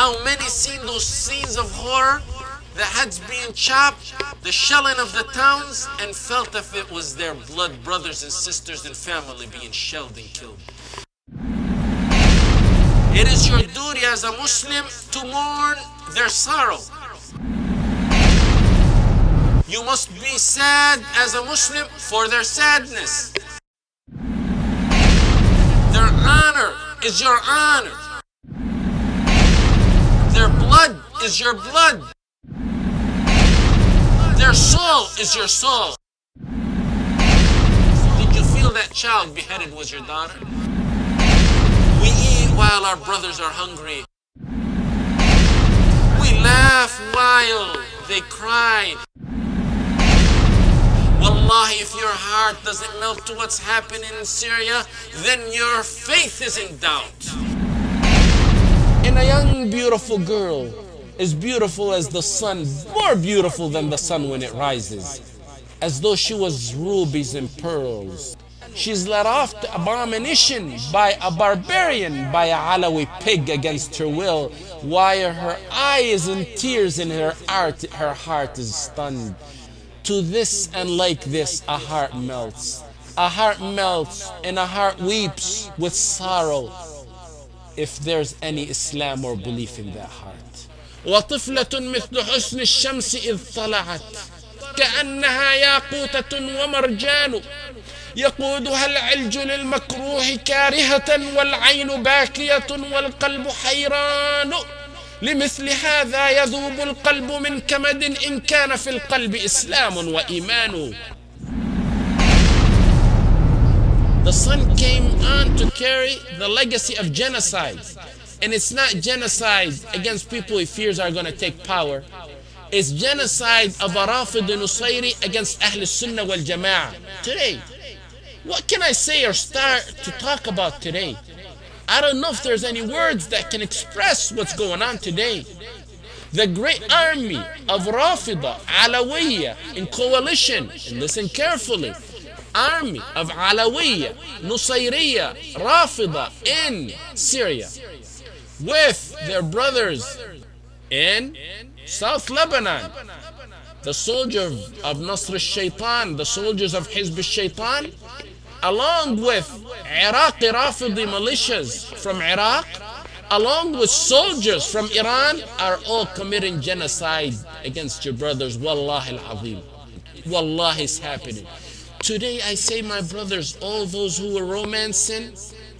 How many seen those scenes of horror? The heads being chopped, the shelling of the towns, and felt if it was their blood brothers and sisters and family being shelled and killed. It is your duty as a Muslim to mourn their sorrow. You must be sad as a Muslim for their sadness. Their honor is your honor. Their blood is your blood. Their soul is your soul. Did you feel that child beheaded was your daughter? We eat while our brothers are hungry. We laugh while they cry. Wallahi, if your heart doesn't melt to what's happening in Syria, then your faith is in doubt. And a young, beautiful girl is beautiful as the sun, more beautiful than the sun when it rises, as though she was rubies and pearls. She's led off to abomination by a barbarian, by a Alawi pig against her will, while her eye is in tears and her heart is stunned. To this and like this, a heart melts. A heart melts and a heart weeps with sorrow, if there's any Islam or belief in that heart. وطفلة مثل حسن الشمس إذ طلعت كأنها ياقوتة ومرجان يقودها العلج للمكروه كارهة والعين باكية والقلب حيران لمثل هذا يذوب القلب من كمد إن كان في القلب إسلام وإيمان. The sun came on to carry the legacy of genocide. And it's not genocide against people he fears are going to take power. It's genocide of a Rafidah Nusayri against Ahl Sunnah wal Jama'ah. Today, what can I say or start to talk about today? I don't know if there's any words that can express what's going on today. The great army of Rafidah, Alawiya in coalition, and listen carefully, army of Alawiya, Nusayriya, Rafidah in Syria, with their brothers in South Lebanon, the soldiers of Nasr al-Shaytan, the soldiers of Hizb al-Shaytan, along with Iraqi Rafidi militias from Iraq, along with soldiers from Iran, are all committing genocide against your brothers. Wallahi al-Azim. Wallahi, it's happening. Today I say, my brothers, all those who were romancing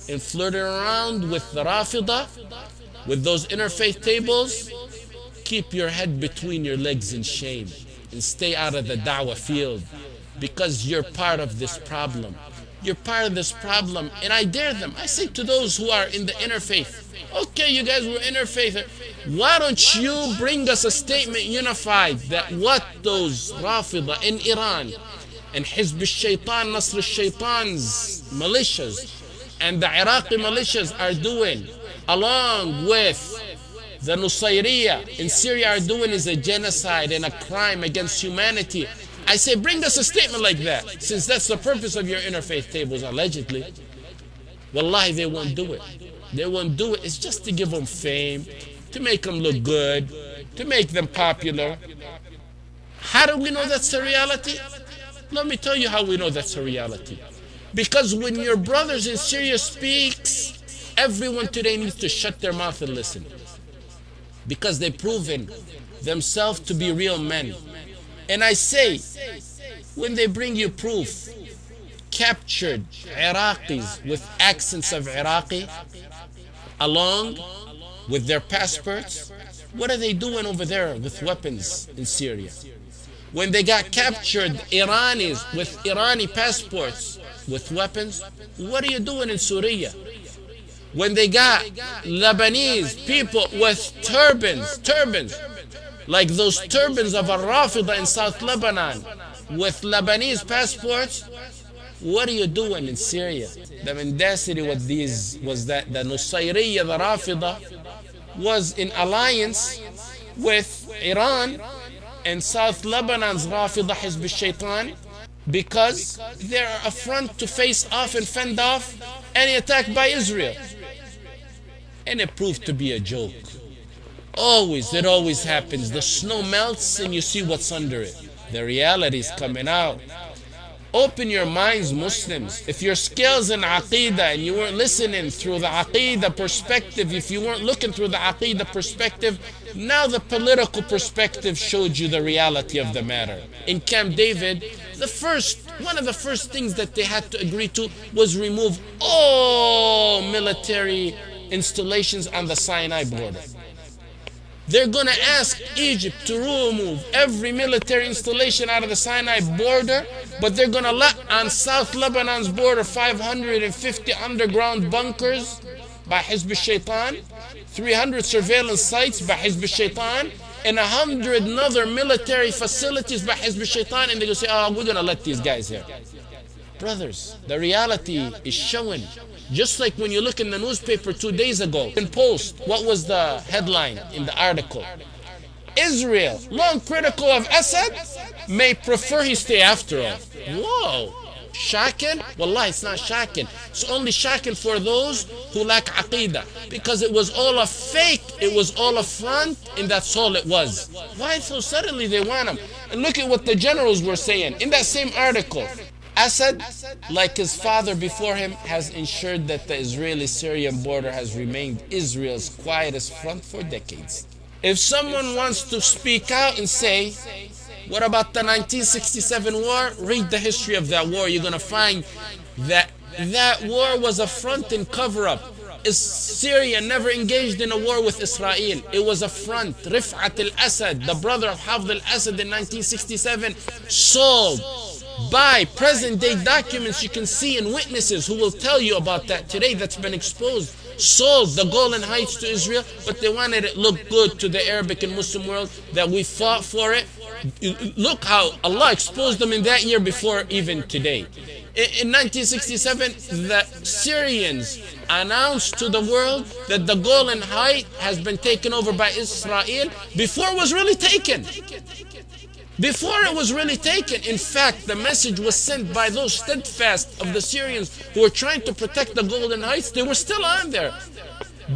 and flirting around with the Rafidah, with those interfaith tables, keep your head between your legs in shame and stay out of the da'wah field, because you're part of this problem. You're part of this problem, and I dare them. I say to those who are in the interfaith, okay, you guys were interfaith, why don't you bring us a statement unified that what those Rafidah in Iran and Hizb al-Shaytan, Nasr al-Shaytan's militias and the Iraqi militias are doing, along with the Nusayriya in Syria are doing, is a genocide and a crime against humanity. I say, bring us a statement like that, since that's the purpose of your interfaith tables, allegedly. Wallahi, they won't do it. They won't do it. It's just to give them fame, to make them look good, to make them popular. How do we know that's a reality? Let me tell you how we know that's a reality. Because when your brothers in Syria speaks, everyone today needs to shut their mouth and listen. Because they've proven themselves to be real men. And I say, when they bring you proof, captured Iraqis with accents of Iraqi, along with their passports, what are they doing over there with weapons in Syria? When they got captured Iranis with Irani passports with weapons, what are you doing in Syria? When they got Lebanese people with turbans, like those turbans of Al-Rafidah in South Lebanon, with Lebanese passports, what are you doing in Syria? The mendacity with these was that the Nusayriya, the Rafidah, was in alliance with Iran and South Lebanon's Rafidah Hizb al-Shaytan, because they're a front to face off and fend off any attack by Israel. And it proved to be a joke. Always, it always happens. The snow melts and you see what's under it. The reality is coming out. Open your minds, Muslims. If your skills in Aqidah and you weren't listening through the Aqidah perspective, if you weren't looking through the Aqidah perspective, now the political perspective showed you the reality of the matter. In Camp David, one of the first things that they had to agree to was remove all military installations on the Sinai border. They're going to ask Egypt to remove every military installation out of the Sinai border, but they're going to let on South Lebanon's border 550 underground bunkers by Hizb al-Shaytan, 300 surveillance sites by Hizb al-Shaytan, and 100 other military facilities by Hizb al-Shaytan, and they're going to say, oh, we're going to let these guys here. Brothers, the reality is showing. Just like when you look in the newspaper 2 days ago, in Post, what was the headline in the article? Israel, long critical of Assad, may prefer he stay after all. Whoa! Shocking? Wallah, it's not shocking. It's only shocking for those who lack Aqidah. Because it was all a fake, it was all a front, and that's all it was. Why so suddenly they want him? And look at what the generals were saying in that same article. Assad, like his father before him, has ensured that the Israeli-Syrian border has remained Israel's quietest front for decades. If someone wants to speak out and say, what about the 1967 war? Read the history of that war. You're going to find that that war was a front and cover-up. Syria never engaged in a war with Israel. It was a front. Rif'at al-Assad, the brother of Hafid al-Assad in 1967, sold by present-day documents. You can see and witnesses who will tell you about that today, that's been exposed. Sold the Golan Heights to Israel, but they wanted it look good to the Arabic and Muslim world that we fought for it. Look how Allah exposed them in that year before even today. In 1967, the Syrians announced to the world that the Golan Heights has been taken over by Israel before it was really taken. Before it was really taken. In fact, the message was sent by those steadfast of the Syrians who were trying to protect the Golden Heights. They were still on there.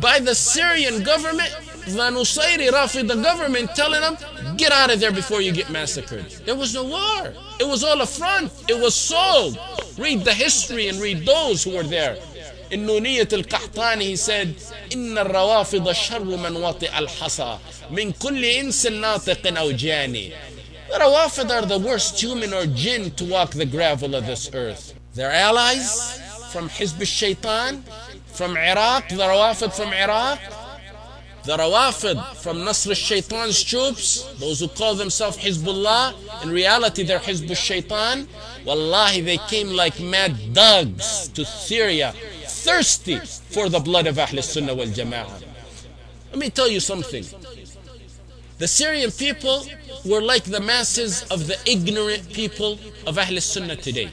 By the Syrian government, the Nusayri Rafidah government telling them, get out of there before you get massacred. There was no war. It was all a front. It was sold. Read the history and read those who were there. In Nuniyat al-Qahtani, he said, إِنَّ الرَّوَافِضَ شَرُّ مَنْ وَطِئَ الْحَصَى مِنْ كُلِّ إِنسٍ نَاطِقٍ أَوْ جَانٍ. The Rawafid are the worst human or jinn to walk the gravel of this earth. Their allies from Hizb al-Shaytan, from Iraq, the Rawafid from Iraq, the Rawafid from Nasr al-Shaytan's troops, those who call themselves Hizbullah, in reality they're Hizb al-Shaytan. Wallahi, they came like mad dogs to Syria, thirsty for the blood of Ahl Sunnah wal Jama'ah. Let me tell you something. The Syrian people were like the masses of the ignorant people of Ahl Sunnah today,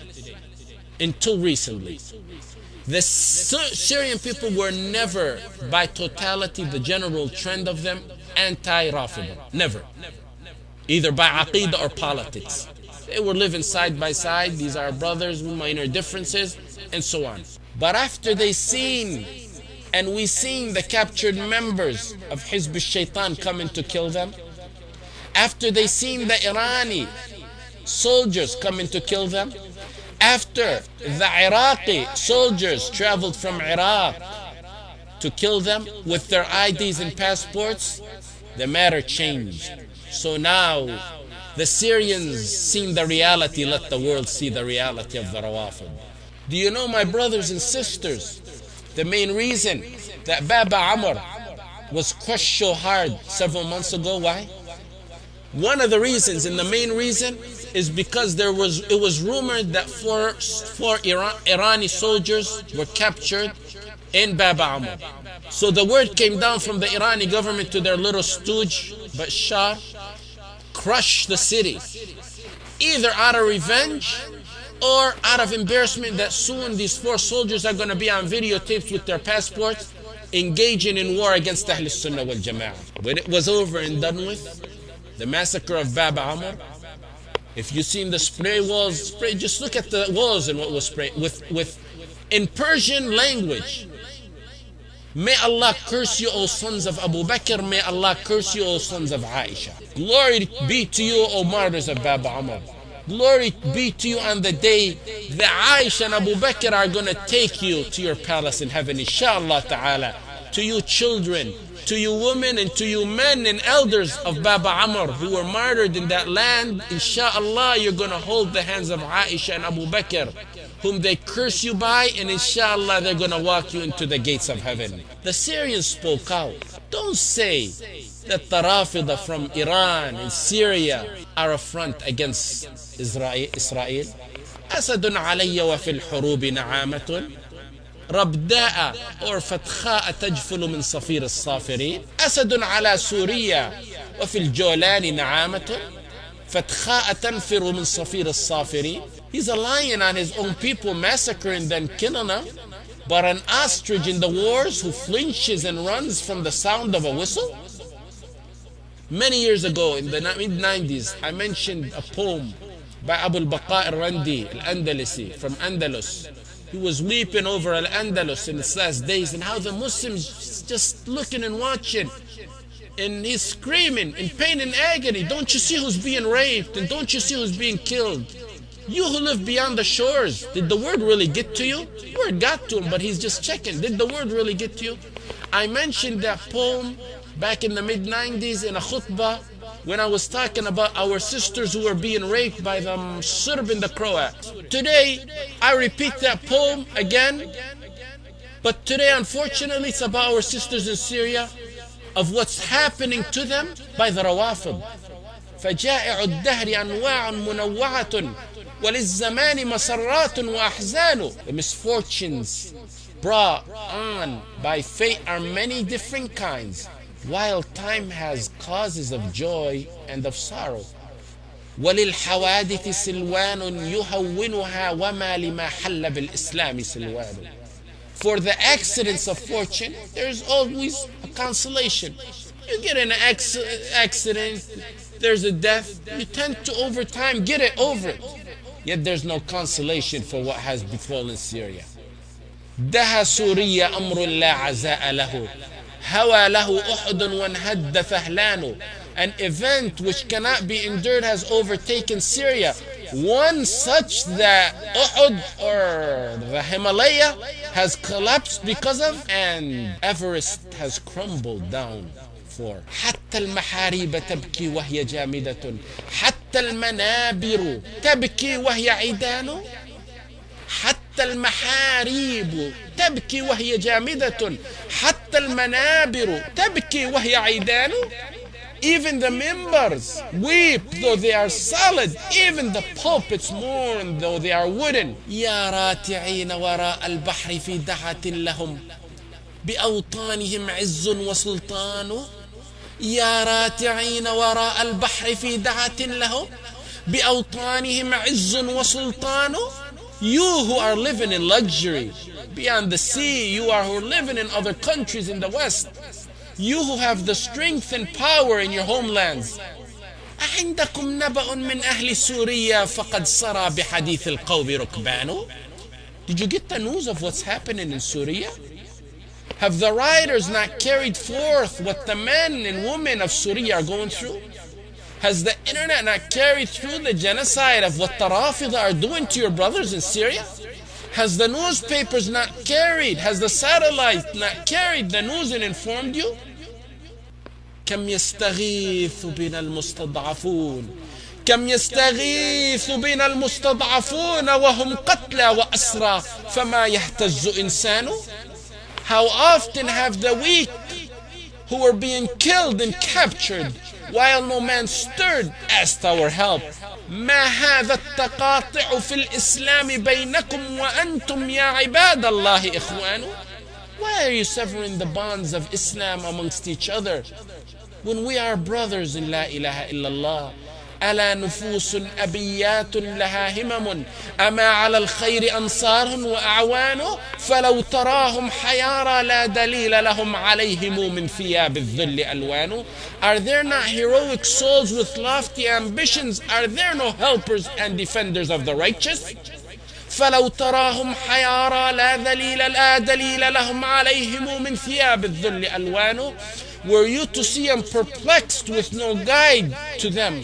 until recently. The Syrian people were never, by totality, the general trend of them, anti-Rafidah. Never. Either by Aqidah or politics. They were living side by side. These are brothers with minor differences, and so on. But after they seen, and we seen the captured members of Hizb al-Shaytan coming to kill them, after they seen the Irani soldiers coming to kill them, after the Iraqi soldiers traveled from Iraq to kill them with their IDs and passports, the matter changed. So now the Syrians seen the reality, let the world see the reality of the Rawafid. Do you know, my brothers and sisters, the main reason that Baba Amr was crushed so hard several months ago? Why? One of the reasons, and the main reason, is because it was rumored that four Irani soldiers were captured in Baba Amr. So the word came down from the Irani government to their little stooge, Bashar, crush the city, either out of revenge or out of embarrassment that soon these four soldiers are going to be on videotapes with their passports engaging in war against Ahl Sunnah wal Jama'ah. When it was over and done with, the massacre of Baba Amr, if you've seen the spray walls, just look at the walls and what was sprayed in Persian language. May Allah curse you, O sons of Abu Bakr. May Allah curse you, O sons of Aisha. Glory be to you, O martyrs of Baba Umar. Glory be to you on the day that Aisha and Abu Bakr are going to take you to your palace in heaven, inshallah ta'ala. To you children, to you women, and to you men and elders of Baba Umar who were martyred in that land, inshallah you're going to hold the hands of Aisha and Abu Bakr, whom they curse you by, and inshallah they're going to walk you into the gates of heaven. The Syrians spoke out. Don't say that the Rafidah from Iran and Syria are a front against Israel. أسد علي وفي الحروب نعامة ربداء or فتخاء تجفل من صفير الصافرين. أسد على سوريا وفي الجولان نعامة فتخاء تنفر من صفير الصافرين. He's a lion on his own people, massacring them, killing them, but an ostrich in the wars who flinches and runs from the sound of a whistle. Many years ago, in the mid-90s, I mentioned a poem by Abu al-Baqa al-Randi al-Andalusi from Andalus. He was weeping over Al-Andalus in its last days and how the Muslims just looking and watching. And he's screaming in pain and agony, don't you see who's being raped? And don't you see who's being killed? You who live beyond the shores, did the word really get to you? The word got to him, but he's just checking. Did the word really get to you? I mentioned that poem back in the mid-90s in a khutbah when I was talking about our sisters who were being raped by the Serb and the Croats. Today, I repeat that poem again, but today, unfortunately, it's about our sisters in Syria, of what's happening to them by the Rawafid. فجائع الدهر أنواع منوعة وللزمان مسرات وأحزان. The misfortunes brought on by fate are many different kinds, while time has causes of joy and of sorrow. وللحوادث سلوان يهونها وما لما حل بالإسلام سلوان. For the accidents of fortune, there's always a consolation. You get in an accident, there's a death, you tend to over time get it over it. Yet there's no consolation for what has befallen Syria. دها سوريا أمر لا عزاء له هوى له أحد وانهد فهلان. An event which cannot be endured has overtaken Syria, one such that Uhud or the Himalaya has collapsed because of, and Everest has crumbled down for. حتى المحاريب تبكي وهي جامدة حتى المنابر تبكي وهي عيدان. حتى المحاريب تبكي وهي جامدة حتى المنابر تبكي وهي عيدان. Even the members weep though they are solid. Even the pulpits mourn though they are wooden. يا راتعين وراء البحر في دعة لهم بأوطانهم عز وسلطان. يا راتعين وراء البحر في دعة لهم بأوطانهم عز وسلطان. You who are living in luxury beyond the sea, you are who are living in other countries in the West, you who have the strength and power in your homelands. أعندكم نبأ من أهل سوريا فقد سرى بحديث القوم ركبان. Did you get the news of what's happening in Syria? Have the writers not carried forth what the men and women of Syria are going through? Has the internet not carried through the genocide of what the Rafidah are doing to your brothers in Syria? Has the newspapers not carried, has the satellite not carried the news and informed you? كم يستغيث بنا المستضعفون كم يستغيث بنا المستضعفون وهم قتلى وأسرى فما يهتز إنسان. How often have the weak who were being killed and captured while no man stirred asked our help. ما هذا التقاطع في الإسلام بينكم وأنتم يا عباد الله إخوان. Why are you severing the bonds of Islam amongst each other when we are brothers in La ilaha illallah? ألا نفوس أبيات لها همم أما على الخير أنصار وأعوان فلو تراهم حيارى لا دليل لهم عليهم من ثياب الذل ألوان. Are there not heroic souls with lofty ambitions? Are there no helpers and defenders of the righteous? فلو تراهم حيارى لا دليل لهم عليهم من ثياب الذل ألوانه. Were you to see them perplexed with no guide to them,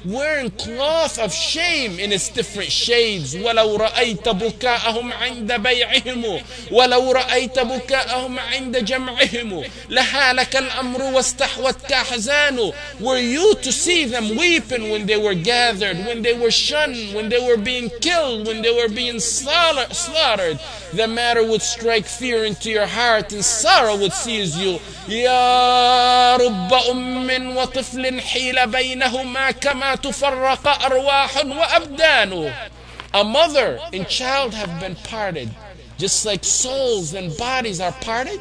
wearing cloth of shame in its different shades. ولو رأيت بكاءهم عند بيعهم ولو رأيت بكاءهم عند جمعهم لهالك الأمر واستحوتك أحزان. Were you to see them weeping when they were gathered, when they were shunned, when they were being killed, when they were being slaughtered, the matter would strike fear into your heart and sorrow would seize you. يا رب أم وطفل حيل بينهما كما تفرق أرواح وأبدان. A mother and child have been parted, just like souls and bodies are parted.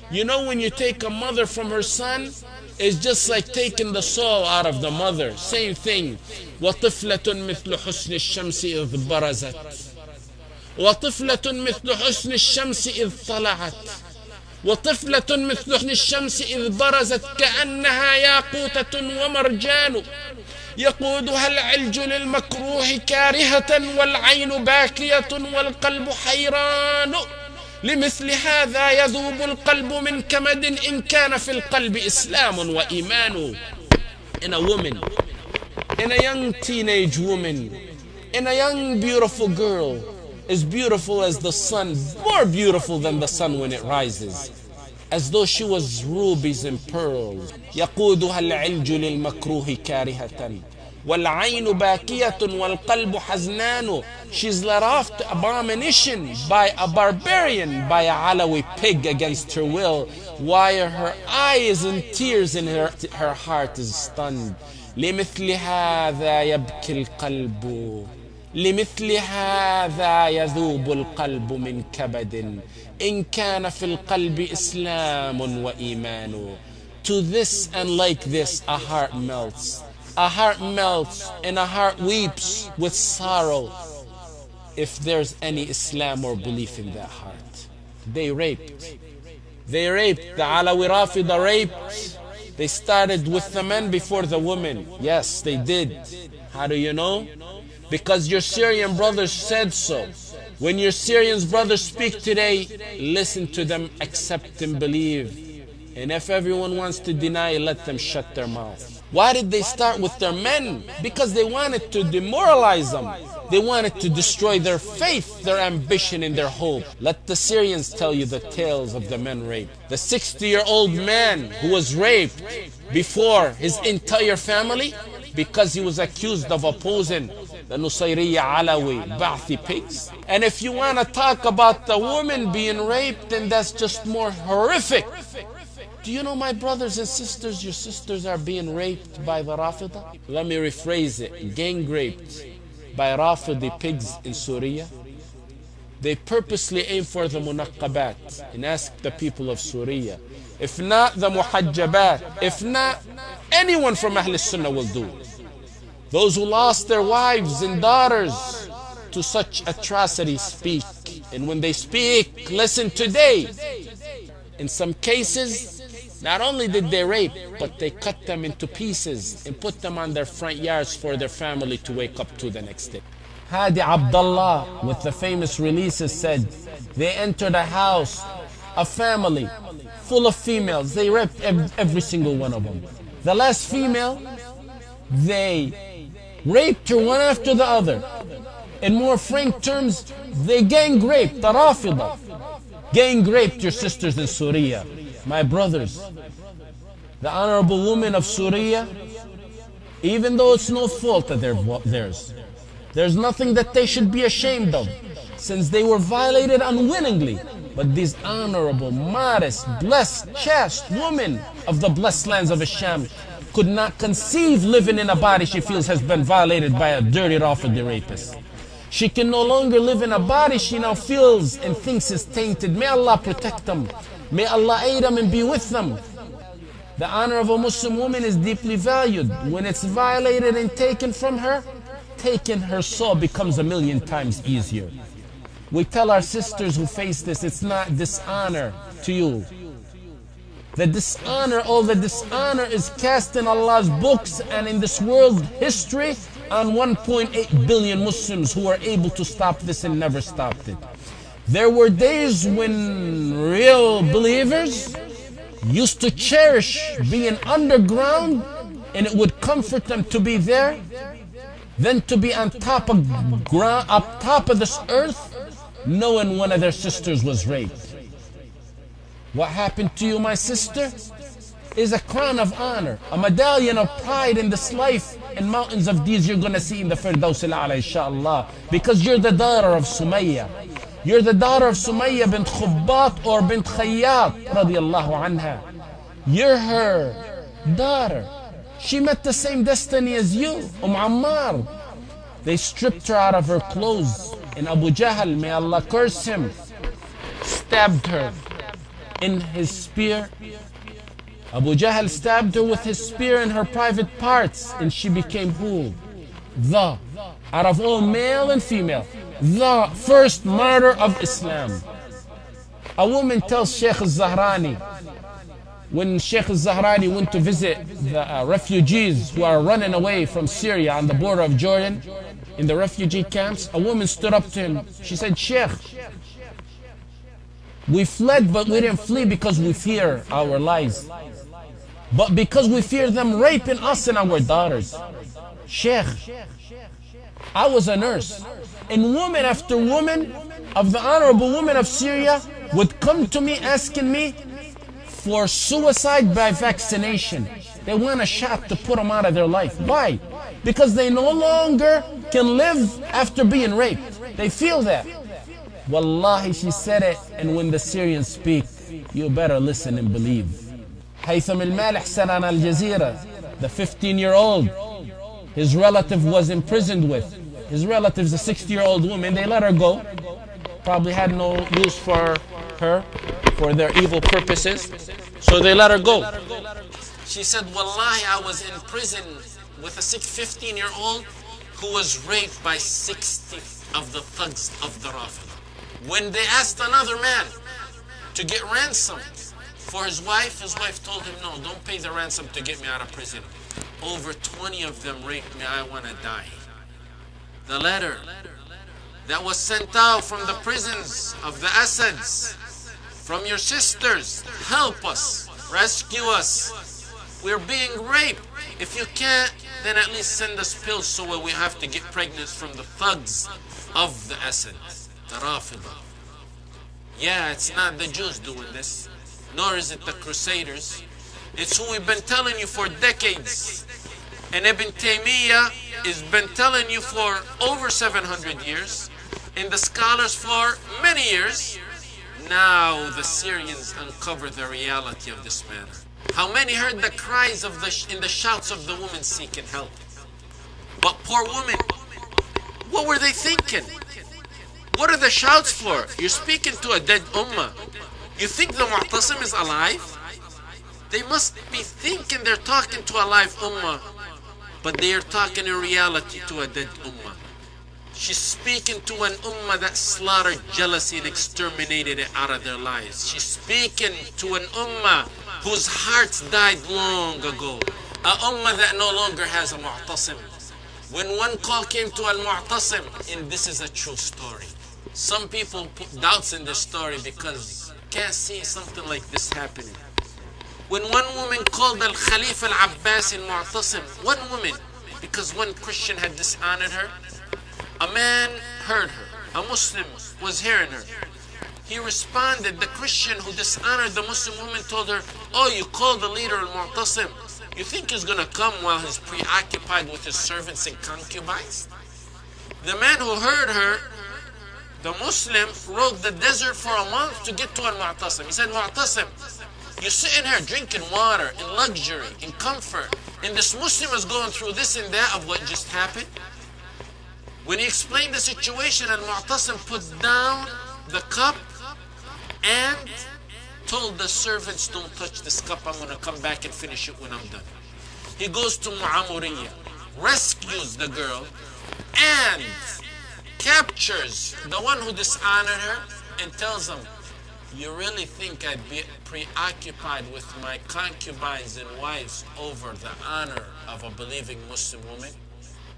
You know, when you take a mother from her son, it's just like taking the soul out of the mother. Same thing. وطفلة مثل حسن الشمس إذ برزت وطفلة مثل حسن الشمس إذ طلعت وطفلة مثل حسن الشمس إذ برزت كأنها ياقوتة ومرجان يقودها العلج للمكروه كارهة والعين باكية والقلب حيران. لمثل هذا يذوب القلب من كمد إن كان في القلب إسلام وإيمان. In a woman, in a young teenage woman, in a young beautiful girl, as beautiful as the sun, more beautiful than the sun when it rises, as though she was rubies and pearls. يقودها العلج للمكروه كارهة والعين باكية والقلب حزنان. She's led off to abomination by a barbarian, by a Alawi pig against her will, while her eye is in tears and her heart is stunned. لمثل هذا يبكي القلب لمثل هذا يذوب القلب من كبد إن كان في القلب إسلام وإيمان. To this and like this a heart melts. A heart melts and a heart weeps with sorrow if there's any Islam or belief in that heart. They raped. The Alawi Rafidah raped. They started with the men before the women. Yes, they did. How do you know? Because your Syrian brothers said so. When your Syrian brothers speak today, listen to them, accept and believe. And if everyone wants to deny, let them shut their mouth. Why did they start with their men? Because they wanted to demoralize them. They wanted to destroy their faith, their ambition, and their hope. Let the Syrians tell you the tales of the men raped. The 60-year-old man who was raped before his entire family because he was accused of opposing the Nusayriya Alawi Ba'thi pigs. And if you want to talk about the woman being raped, then that's just more horrific. Do you know, my brothers and sisters, your sisters are being raped by the Rafidah? Let me rephrase it. Gang raped by Rafidi pigs in Syria. They purposely aim for the munaqqabat and ask the people of Syria. If not the muhajjabat, if not, anyone from Ahl Sunnah will do. Those who lost their wives and daughters to such atrocities speak. And when they speak, listen today. In some cases, not only did they rape, but they cut them into pieces and put them on their front yards for their family to wake up to the next day. Hadi Abdullah, with the famous releases, said they entered a house, a family full of females. They raped every single one of them. The last female, they raped her one after the other. In more frank terms, they gang raped the Rafidah. Gang raped your sisters in Syria. My brothers, the honorable women of Syria, even though it's no fault of theirs, there's nothing that they should be ashamed of, since they were violated unwittingly. But these honorable, modest, blessed, chaste women of the blessed lands of Isham could not conceive living in a body she feels has been violated by a dirty Rafidi rapist. She can no longer live in a body she now feels and thinks is tainted. May Allah protect them. May Allah aid them and be with them. The honor of a Muslim woman is deeply valued. When it's violated and taken from her, taking her soul becomes 1,000,000 times easier. We tell our sisters who face this, it's not dishonor to you. The dishonor, all the dishonor is cast in Allah's books and in this world history on 1.8 billion Muslims who are able to stop this and never stopped it. There were days when real believers used to cherish being underground, and it would comfort them to be there than to be on top of this earth, knowing one of their sisters was raped. What happened to you, my sister, is a crown of honor, a medallion of pride in this life, and mountains of deeds you're going to see in the Firdaus al-A'la, inshallah, because you're the daughter of Sumayya. You're the daughter of Sumayya bint Khubbat or bint Khayyat radiallahu anha. You're her daughter. She met the same destiny as you, Ammar. They stripped her out of her clothes, and Abu Jahl, may Allah curse him, stabbed her in his spear. Abu Jahl stabbed her with his spear in her private parts, and she became who? Out of all male and female, the first martyr of Islam. A woman tells Shaykh al-Zahrani, when Shaykh al-Zahrani went to visit the refugees who are running away from Syria on the border of Jordan, in the refugee camps, a woman stood up to him. She said, Shaykh, we fled, but we didn't flee because we fear our lives, but because we fear them raping us and our daughters. Shaykh, I was a nurse, and woman after woman of the honorable women of Syria would come to me asking me for suicide by vaccination. They want a shot to put them out of their life. Why? Because they no longer can live after being raped. They feel that. Wallahi, she said it, and when the Syrians speak, you better listen and believe. Haytham al-Malih said on Al Jazeera, the 15-year-old his relative was imprisoned with. His relative's a 60-year-old woman. They let her go. Probably had no use for her, for their evil purposes. So they let her go. She said, Wallahi, I was in prison with a 15-year-old who was raped by 60 of the thugs of the Rafidah. When they asked another man to get ransom for his wife told him, no, don't pay the ransom to get me out of prison. Over 20 of them raped me, I want to die. The letter that was sent out from the prisons of the Asads, from your sisters, help us, rescue us. We're being raped. If you can't, then at least send us pills so we have to get pregnant from the thugs of the Asad, the Rafidah. Yeah, it's not the Jews doing this, nor is it the Crusaders. It's who we've been telling you for decades. And Ibn Taymiyyah has been telling you for over 700 years, and the scholars for many years. Now the Syrians uncover the reality of this matter. How many heard the cries of in the shouts of the women seeking help? But poor women, what were they thinking? What are the shouts for? You're speaking to a dead ummah. You think the Mu'tasim is alive? They must be thinking they're talking to a live ummah, but they are talking in reality to a dead ummah. She's speaking to an ummah that slaughtered jealousy and exterminated it out of their lives. She's speaking to an ummah whose hearts died long ago. A ummah that no longer has a Mu'tasim. When one call came to al-Mu'tasim, and this is a true story. Some people put doubts in this story because can't see something like this happening. When one woman called al-Khalifa al-Abbas al-Mu'tasim, one woman, because one Christian had dishonored her, a man heard her, a Muslim was hearing her. He responded, the Christian who dishonored the Muslim woman told her, oh, you called the leader al-Mu'tasim. You think he's going to come while he's preoccupied with his servants and concubines? The man who heard her, the Muslim, rode the desert for a month to get to al-Mu'tasim. He said, Mu'tasim, you're sitting here drinking water in luxury, in comfort, and this Muslim is going through this and that of what just happened. When he explained the situation, al-Mu'tasim put down the cup and told the servants, don't touch this cup, I'm going to come back and finish it when I'm done. He goes to Mu'amuriyya, rescues the girl, and captures the one who dishonored her and tells him, you really think I'd be preoccupied with my concubines and wives over the honor of a believing Muslim woman?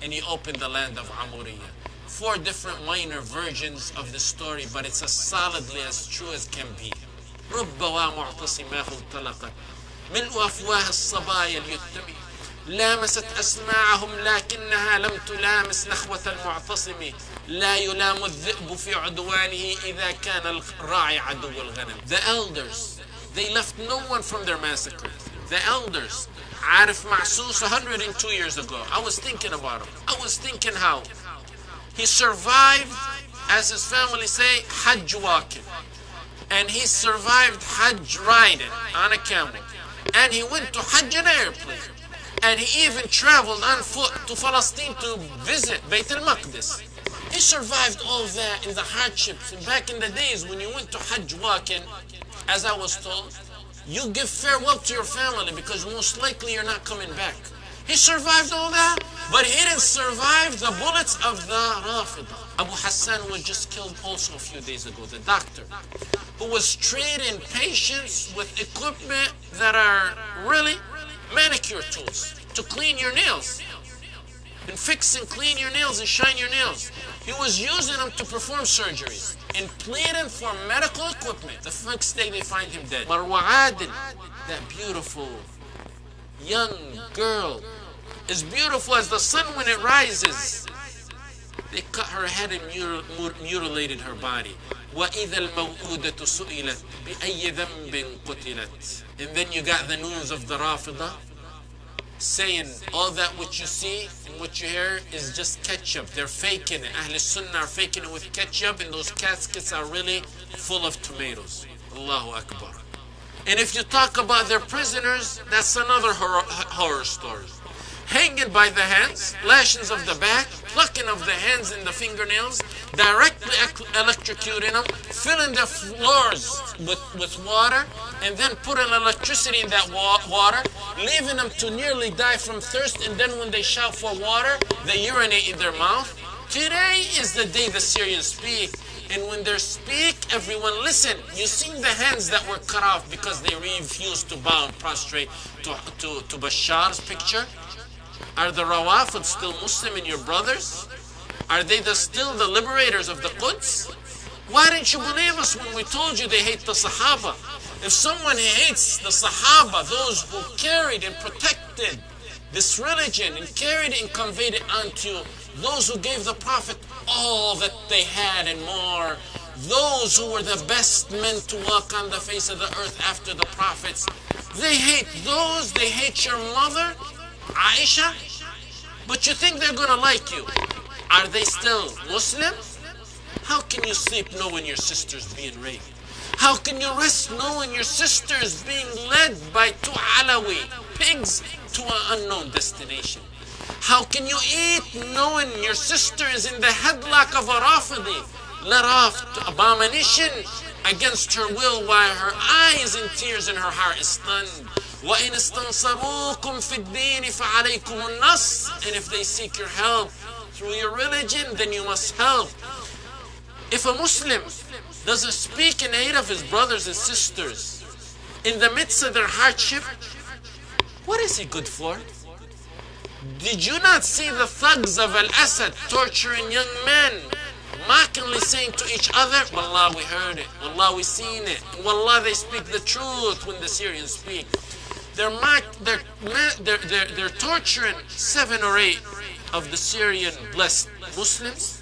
and he opened the land of Amuriya. 4 different minor versions of the story, but it's as solidly as true as can be. رب ومعتصماه انطلقت ملء أفواه الصبايا اليتم لامست أسماعهم لكنها لم تلامس نخوة المعتصم لا يلام الذئب في عدوانه إذا كان الراعي عدو الغنم. The elders, they left no one from their massacre. The elders, Arif Ma'sus 102 years ago, I was thinking about him. I was thinking how he survived, as his family say, Hajj walking. And he survived Hajj riding on a camel. And he went to Hajj in an airplane. And he even traveled on foot to Palestine to visit Bayt al-Maqdis. He survived all that in the hardships. And back in the days when you went to Hajj walking, as I was told, you give farewell to your family because most likely you're not coming back. He survived all that, but he didn't survive the bullets of the Rafidah. Abu Hassan was just killed also a few days ago, the doctor, who was treating patients with equipment that are really manicure tools to clean your nails and fix and clean your nails and shine your nails. He was using them to perform surgeries and pleading for medical equipment. The next day they find him dead. Marwa Adil, that beautiful young girl, as beautiful as the sun when it rises. They cut her head and mutilated her body. وَإِذَا الْمَوْءُودَةُ سُئِلَتْ بِأَيِّ ذَنْبٍ قُتِلَتْ. And then you got the news of the Rafidah saying all that what you see and what you hear is just ketchup. They're faking it. Ahl Sunnah are faking it with ketchup, and those caskets are really full of tomatoes. Allahu Akbar. And if you talk about their prisoners, that's another horror story. Hanging by the hands, lashings of the back, plucking of the hands and the fingernails, directly electrocuting them, filling the floors with water, and then putting electricity in that water, leaving them to nearly die from thirst, and then when they shout for water, they urinate in their mouth. Today is the day the Syrians speak, and when they speak, everyone listen. You seen the hands that were cut off because they refused to bow and prostrate to Bashar's picture? Are the Rawafid still Muslim and your brothers? Are they still the liberators of the Quds? Why didn't you believe us when we told you they hate the Sahaba? If someone hates the Sahaba, those who carried and protected this religion and carried it and conveyed it unto those who gave the Prophet all that they had and more, those who were the best men to walk on the face of the earth after the Prophets, they hate those, they hate your mother, Aisha, but you think they're gonna like you. Are they still Muslim? How can you sleep knowing your sister's being raped? How can you rest knowing your sister is being led by 2 Alawi pigs to an unknown destination? How can you eat knowing your sister is in the headlock of a Rafidi, let off to abomination against her will while her eye is in tears and her heart is stunned? وَإِنِ اسْتَنْصَرُوكُمْ فِي الدِّينِ فَعَلَيْكُمُ النَّصْرُ. And if they seek your help through your religion, then you must help. If a Muslim doesn't speak in aid of his brothers and sisters in the midst of their hardship, what is he good for? Did you not see the thugs of Al-Assad torturing young men, mockingly saying to each other, Wallah, we heard it, Wallah, we seen it, Wallah, they speak the truth when the Syrians speak. They're torturing 7 or 8 of the Syrian blessed Muslims.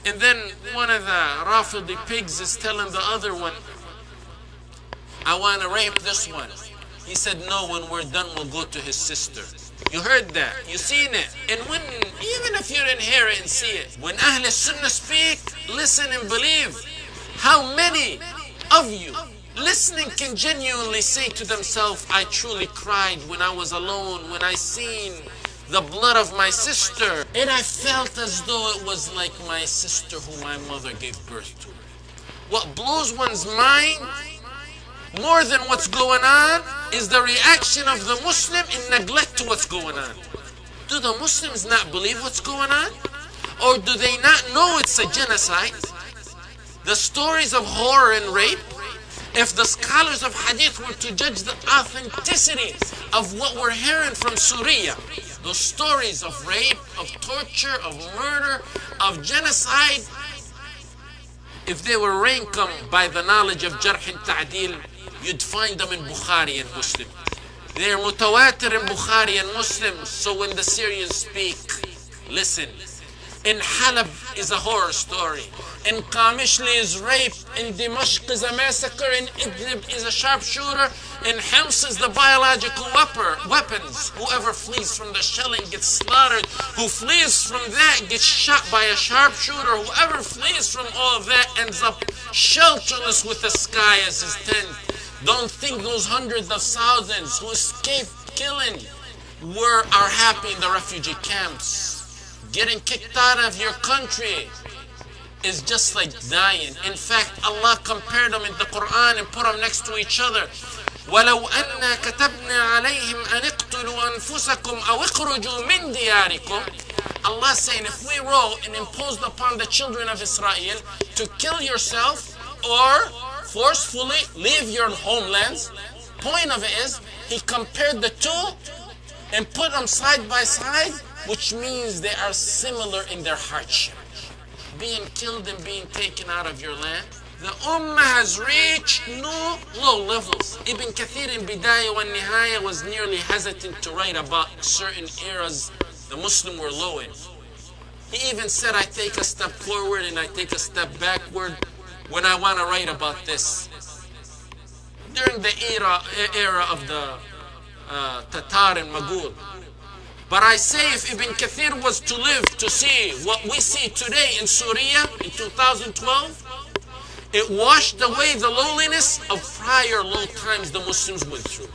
And then one of the Rafidi pigs is telling the other one, I want to rape this one. He said, no, when we're done, we'll go to his sister. You heard that. You seen it. And when, even if you didn't hear it and see it, when Ahl Sunnah speak, listen and believe. How many of you listening can genuinely say to themselves, I truly cried when I was alone, when I seen the blood of my sister, and I felt as though it was like my sister who my mother gave birth to. What blows one's mind more than what's going on is the reaction of the Muslim in neglect to what's going on. Do the Muslims not believe what's going on? Or do they not know it's a genocide? The stories of horror and rape, if the scholars of hadith were to judge the authenticity of what we're hearing from Syria, those stories of rape, of torture, of murder, of genocide, if they were ranked by the knowledge of Jarh and Ta'dil, you'd find them in Bukhari and Muslim. They're mutawatir in Bukhari and Muslim. So when the Syrians speak, listen. In Halab is a horror story. In Qamishli is rape. In Dimashq is a massacre. In Idlib is a sharpshooter. In Hims is the biological weapons. Whoever flees from the shelling gets slaughtered. Who flees from that gets shot by a sharpshooter. Whoever flees from all of that ends up shelterless with the sky as his tent. Don't think those hundreds of thousands who escaped killing are happy in the refugee camps. Getting kicked out of your country is just like dying. In fact, Allah compared them in the Quran and put them next to each other. وَلَوْ أَنَّا كَتَبْنَا عَلَيْهِمْ أَنِ اقْتُلُوا أَنفُسَكُمْ أَوْ اخْرُجُوا مِنْ دِيَارِكُمْ. Allah saying, if we wrote and imposed upon the children of Israel to kill yourself or forcefully leave your homelands, point of it is, he compared the two and put them side by side, which means they are similar in their hardship. Being killed and being taken out of your land. The Ummah has reached new low levels. Ibn Kathir in Bidayah wa Nihaya was nearly hesitant to write about certain eras the Muslims were low in. He even said, I take a step forward and I take a step backward when I want to write about this. During the era of the Tatar and Mughal. But I say, if Ibn Kathir was to live to see what we see today in Syria in 2012, it washed away the lowliness of prior low times the Muslims went through.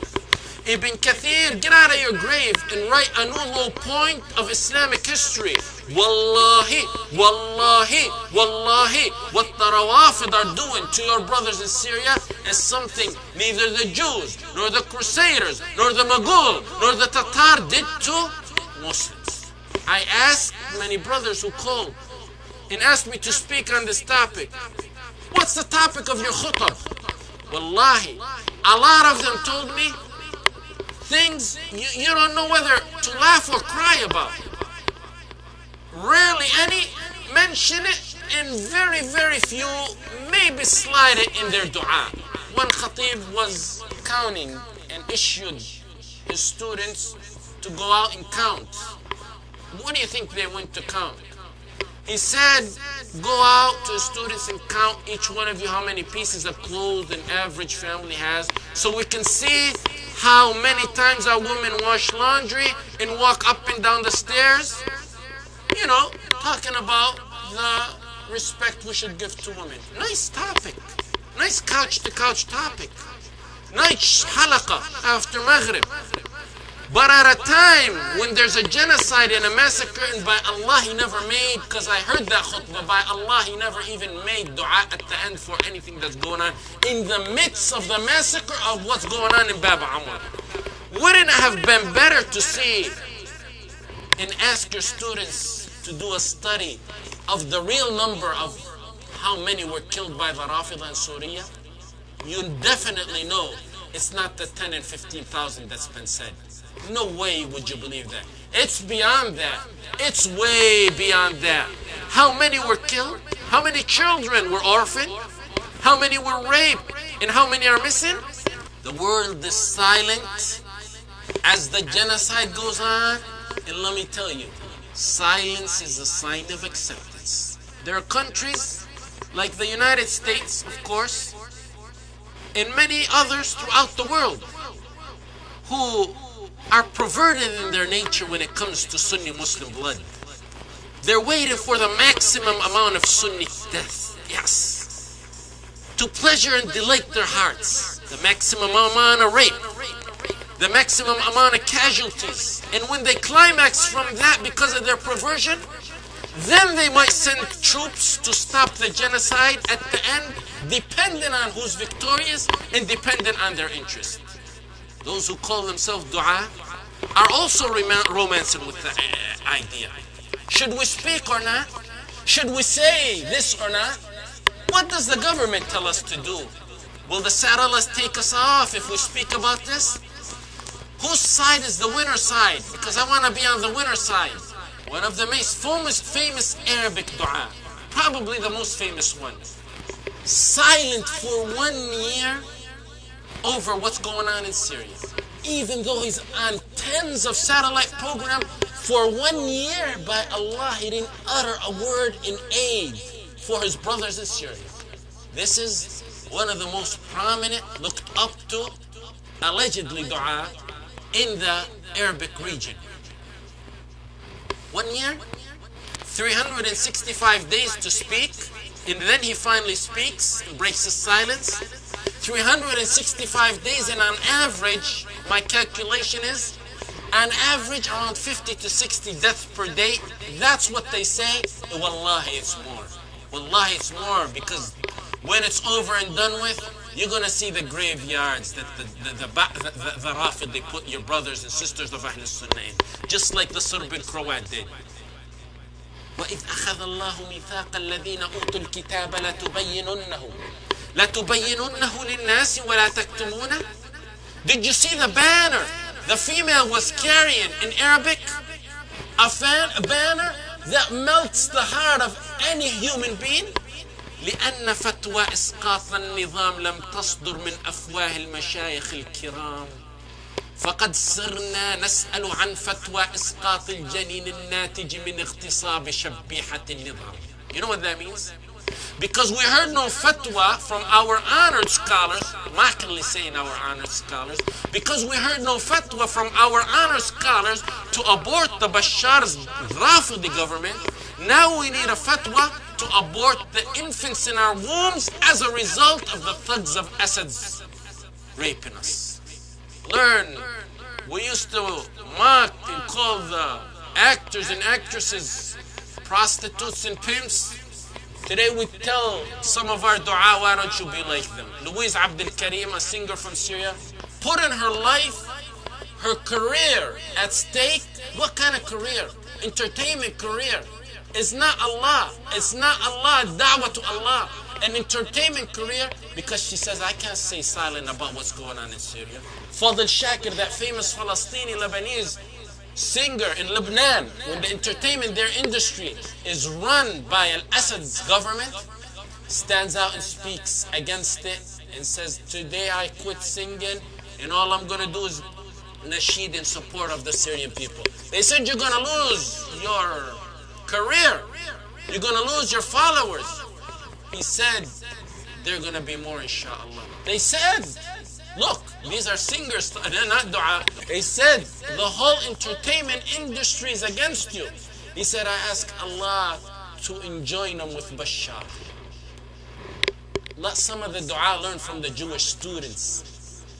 Ibn Kathir, get out of your grave and write a new low point of Islamic history. Wallahi, wallahi, wallahi, what the Rawafid are doing to your brothers in Syria is something neither the Jews, nor the Crusaders, nor the Mughal, nor the Tatar did to Muslims. I asked many brothers who called and asked me to speak on this topic. What's the topic of your khutbah? Wallahi, a lot of them told me things you don't know whether to laugh or cry about. Rarely any mention it, and very, very few maybe slide it in their dua. One khatib was counting and issued his students to go out and count. What do you think they went to count? He said, go out to the students and count each one of you how many pieces of clothes an average family has, so we can see how many times our women wash laundry and walk up and down the stairs. You know, talking about the respect we should give to women. Nice topic. Nice couch-to-couch topic. Nice halaqah after Maghrib. But at a time when there's a genocide and a massacre, and by Allah he never made, because I heard that khutbah, by Allah he never even made dua at the end for anything that's going on in the midst of the massacre of what's going on in Bab Amr. Wouldn't it have been better to see and ask your students to do a study of the real number of how many were killed by the Rafidah in Syria? You definitely know it's not the 10 and 15,000 that's been said. No way would you believe that. It's beyond that. It's way beyond that. How many were killed? How many children were orphaned? How many were raped? And how many are missing? The world is silent as the genocide goes on. And let me tell you, silence is a sign of acceptance. There are countries like the United States, of course, and many others throughout the world who are perverted in their nature when it comes to Sunni Muslim blood. They're waiting for the maximum amount of Sunni death, yes, to pleasure and delight their hearts. The maximum amount of rape, the maximum amount of casualties. And when they climax from that because of their perversion, then they might send troops to stop the genocide at the end, dependent on who's victorious and dependent on their interest. Those who call themselves dua are also romancing with the idea. Should we speak or not? Should we say this or not? What does the government tell us to do? Will the satellites take us off if we speak about this? Whose side is the winner side? Because I want to be on the winner side. One of the most famous Arabic dua, probably the most famous one. Silent for 1 year over what's going on in Syria. Even though he's on tens of satellite programs, for 1 year, by Allah, he didn't utter a word in aid for his brothers in Syria. This is one of the most prominent, looked up to, allegedly dua in the Arabic region. 1 year, 365 days to speak, and then he finally speaks and breaks his silence. 365 days, and on average, my calculation is, on average, around 50 to 60 deaths per day. That's what they say. Wallahi, it's more. Wallahi, it's more, because when it's over and done with, you're going to see the graveyards that the Rafidah, they put your brothers and sisters of Ahl Sunnah in, just like the Serb and Croat did. وَإِذْ أَخَذَ اللَّهُ مِيثَاقَ الَّذِينَ أُوتُوا الْكِتَابَ لَتُبَيِّنُنَّهُ لِلنَّاسِ وَلَا تَكْتُمُونَهُ. Did you see the banner the female was carrying in Arabic? A banner that melts the heart of any human being. لأن فتوى إسقاط النظام لم تصدر من أفواه المشايخ الكرام فقد صرنا نسأل عن فتوى إسقاط الجنين الناتج من اغتصاب شبيحة النظام. You know what that means? Because we heard no fatwa from our honored scholars, mockingly saying our honored scholars, because we heard no fatwa from our honored scholars to abort the Bashar's Rafidi government, now we need a fatwa to abort the infants in our wombs as a result of the thugs of Assad's raping us. Learn. We used to mock and call the actors and actresses prostitutes and pimps. Today we tell some of our dua, why don't you be like them? Louise Abdel Karim, a singer from Syria, put in her life, her career at stake. What kind of career? Entertainment career. It's not Allah. It's not Allah. Da'wah to Allah. An entertainment career, because she says, I can't stay silent about what's going on in Syria. Fadl Shakir, that famous Palestinian Lebanese singer in Lebanon, when the entertainment, their industry is run by Al-Assad's government, stands out and speaks against it and says, today I quit singing and all I'm going to do is nasheed in support of the Syrian people. They said, you're going to lose your career. You're going to lose your followers. He said, they're going to be more, inshallah. They said, look, these are singers, they're not dua. He said, the whole entertainment industry is against you. He said, I ask Allah to enjoin them with Bashar. Let some of the dua learn from the Jewish students.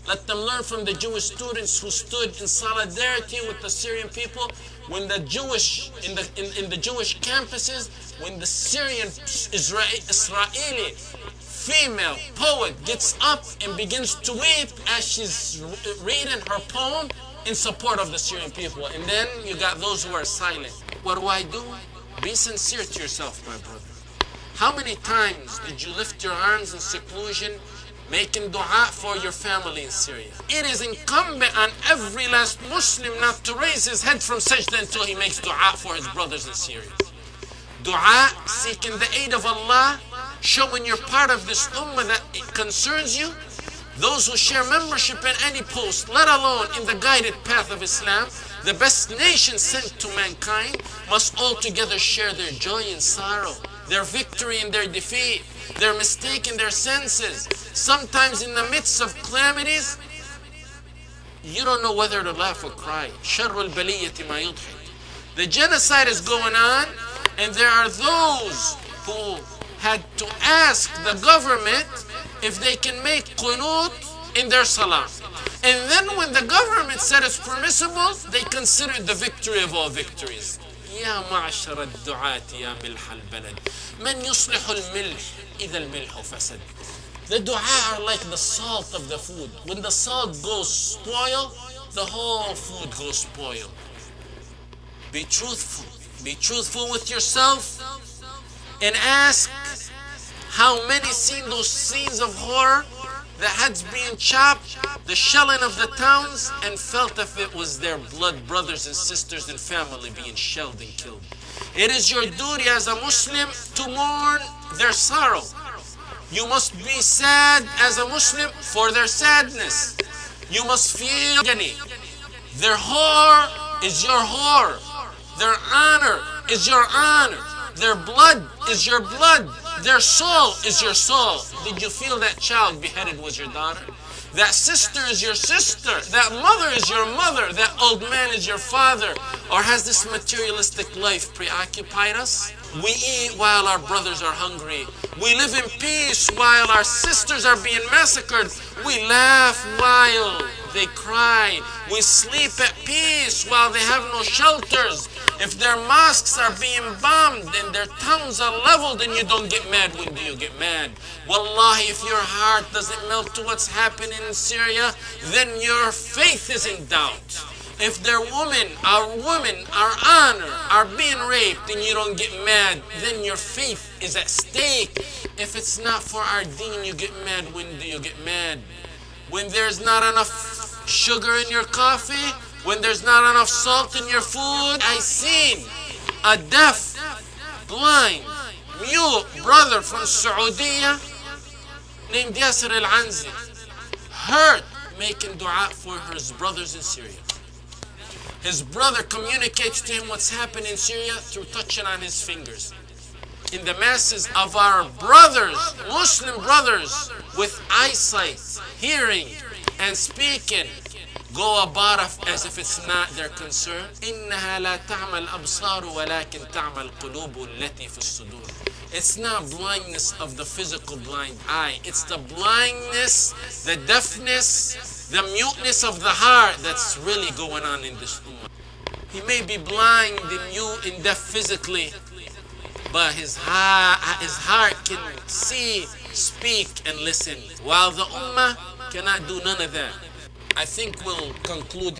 Let them learn from the Jewish students who stood in solidarity with the Syrian people when the Jewish, in the Jewish campuses, when the Syrian Israeli female poet gets up and begins to weep as she's reading her poem in support of the Syrian people. And then you got those who are silent. What do? Be sincere to yourself, my brother. How many times did you lift your arms in seclusion making dua for your family in Syria? It is incumbent on every last Muslim not to raise his head from sajda until he makes dua for his brothers in Syria. Dua, seeking the aid of Allah, showing you're part of this ummah that it concerns you. Those who share membership in any post, let alone in the guided path of Islam, the best nation sent to mankind, must altogether share their joy and sorrow, their victory and their defeat, their mistake and their senses. Sometimes in the midst of calamities, you don't know whether to laugh or cry. Sharrul baliyati ma yudhik. The genocide is going on, and there are those who had to ask the government if they can make qunut in their salah. And then when the government said it's permissible, they considered the victory of all victories. يا معشر الدعاة يا ملح البلد من يصلح الملح إذا الملح فسد. The dua are like the salt of the food. When the salt goes spoil, the whole food goes spoil. Be truthful. Be truthful with yourself and ask how many seen those scenes of horror the heads being chopped, the shelling of the towns, and felt if it was their blood brothers and sisters and family being shelled and killed. It is your duty as a Muslim to mourn their sorrow. You must be sad as a Muslim for their sadness. You must feel agony. Their horror is your horror. Their honor is your honor. Their blood is your blood. Their soul is your soul. Did you feel that child beheaded was your daughter? That sister is your sister. That mother is your mother. That old man is your father. Or has this materialistic life preoccupied us? We eat while our brothers are hungry. We live in peace while our sisters are being massacred. We laugh while they cry. We sleep at peace while they have no shelters. If their mosques are being bombed and their towns are leveled and you don't get mad, when do you get mad? Wallahi, if your heart doesn't melt to what's happening in Syria, then your faith is in doubt. If their women, our honor, are being raped and you don't get mad, then your faith is at stake. If it's not for our deen, you get mad. When do you get mad? When there's not enough sugar in your coffee, when there's not enough salt in your food. I seen a deaf, blind, mute brother from Saudi named Yasser al-Anzi, hurt, making dua for his brothers in Syria. His brother communicates to him what's happening in Syria through touching on his fingers. In the masses of our brothers, Muslim brothers, with eyesight, hearing, and speaking, go about as if it's not their concern. إنها لا تعمى الأبصار ولكن تعمى القلوب التي في الصدور. It's not blindness of the physical blind eye. It's the blindness, the deafness, the muteness of the heart that's really going on in this ummah. He may be blind and mute and deaf physically, but his heart can see, speak, and listen. While the ummah cannot do none of that. I think we'll conclude